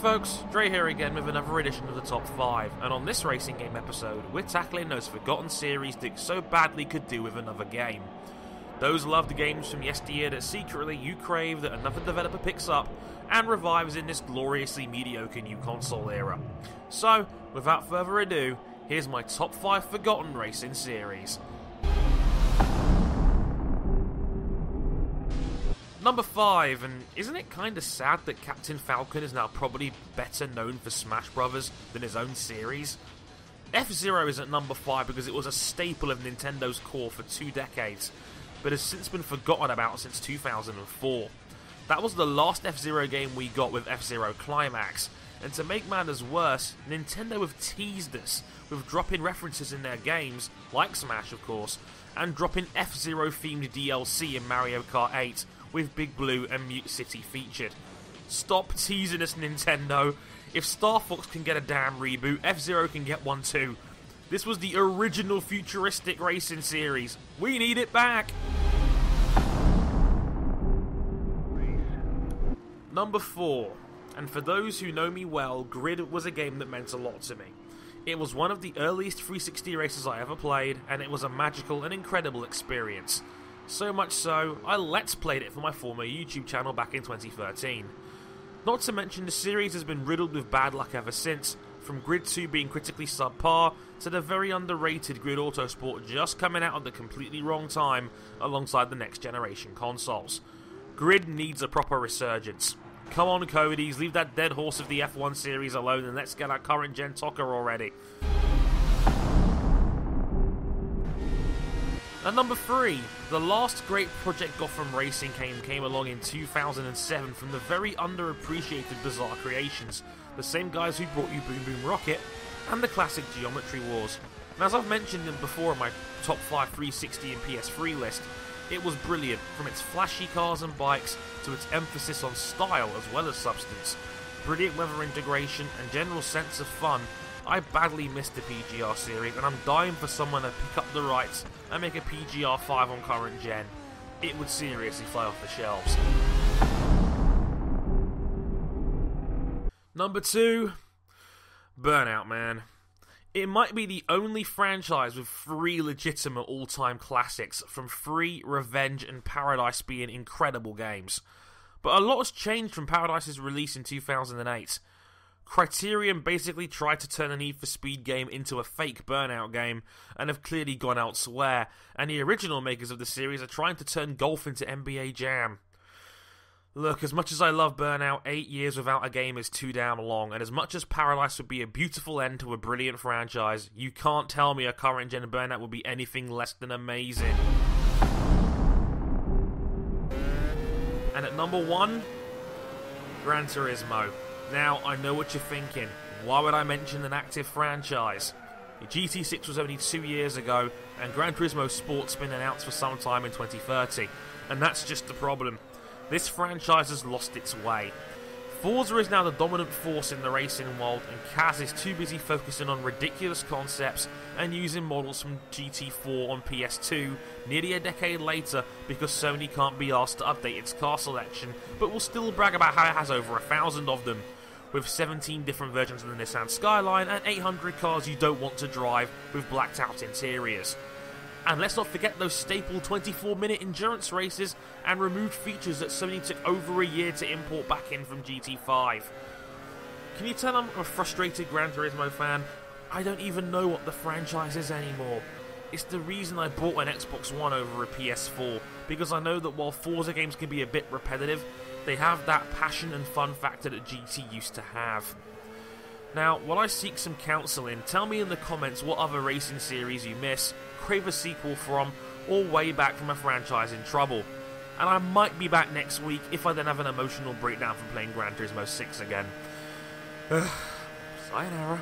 folks, Dre here again with another edition of the Top 5, and on this racing game episode, we're tackling those forgotten series that so badly could do with another game. Those loved games from yesteryear that secretly you crave that another developer picks up and revives in this gloriously mediocre new console era. So, without further ado, here's my Top 5 forgotten racing series. Number 5, and isn't it kinda sad that Captain Falcon is now probably better known for Smash Brothers than his own series? FZero is at number 5 because it was a staple of Nintendo's core for 2 decades, but has since been forgotten about since 2004. That was the last F-Zero game we got with F-Zero Climax, and to make matters worse, Nintendo have teased us with dropping references in their games, like Smash of course, and dropping F-Zero themed DLC in Mario Kart 8, with Big Blue and Mute City featured. Stop teasing us, Nintendo. If Star Fox can get a damn reboot, F-Zero can get one too. This was the original futuristic racing series. We need it back! Number 4. And for those who know me well, Grid was a game that meant a lot to me. It was one of the earliest 360 races I ever played, and it was a magical and incredible experience. So much so, I Let's Played it for my former YouTube channel back in 2013. Not to mention the series has been riddled with bad luck ever since, from Grid 2 being critically subpar, to the very underrated Grid Autosport just coming out at the completely wrong time alongside the next generation consoles. Grid needs a proper resurgence. Come on Codes, leave that dead horse of the F1 series alone and let's get our current gen Tocker already. And number 3, the last great Project Gotham Racing game came along in 2007 from the very underappreciated Bizarre Creations, the same guys who brought you Boom Boom Rocket and the classic Geometry Wars. And as I've mentioned before in my top 5 360 and PS3 list, it was brilliant, from its flashy cars and bikes to its emphasis on style as well as substance, brilliant weather integration and general sense of fun. I badly missed the PGR series and I'm dying for someone to pick up the rights and make a PGR 5 on current gen. It would seriously fly off the shelves. Number 2, Burnout, man. It might be the only franchise with 3 legitimate all-time classics, from Free, Revenge and Paradise being incredible games. But a lot has changed from Paradise's release in 2008. Criterion basically tried to turn a Need for Speed game into a fake Burnout game, and have clearly gone elsewhere, and the original makers of the series are trying to turn golf into NBA Jam. Look, as much as I love Burnout, 8 years without a game is too damn long, and as much as Paradise would be a beautiful end to a brilliant franchise, you can't tell me a current gen Burnout would be anything less than amazing. And at number 1, Gran Turismo. Now, I know what you're thinking. Why would I mention an active franchise? The GT6 was only 2 years ago, and Gran Turismo Sport's been announced for some time in 2030. And that's just the problem. This franchise has lost its way. Forza is now the dominant force in the racing world, and Kaz is too busy focusing on ridiculous concepts and using models from GT4 on PS2 nearly a decade later because Sony can't be asked to update its car selection, but will still brag about how it has over 1,000 of them, with 17 different versions of the Nissan Skyline and 800 cars you don't want to drive with blacked out interiors. And let's not forget those staple 24-minute endurance races and removed features that Sony took over a year to import back in from GT5. Can you tell I'm a frustrated Gran Turismo fan? I don't even know what the franchise is anymore. It's the reason I bought an Xbox One over a PS4, because I know that while Forza games can be a bit repetitive, they have that passion and fun factor that GT used to have. Now, while I seek some counselling, tell me in the comments what other racing series you miss, crave a sequel from, or way back from a franchise in trouble. And I might be back next week if I then have an emotional breakdown from playing Gran Turismo 6 again. Sayonara.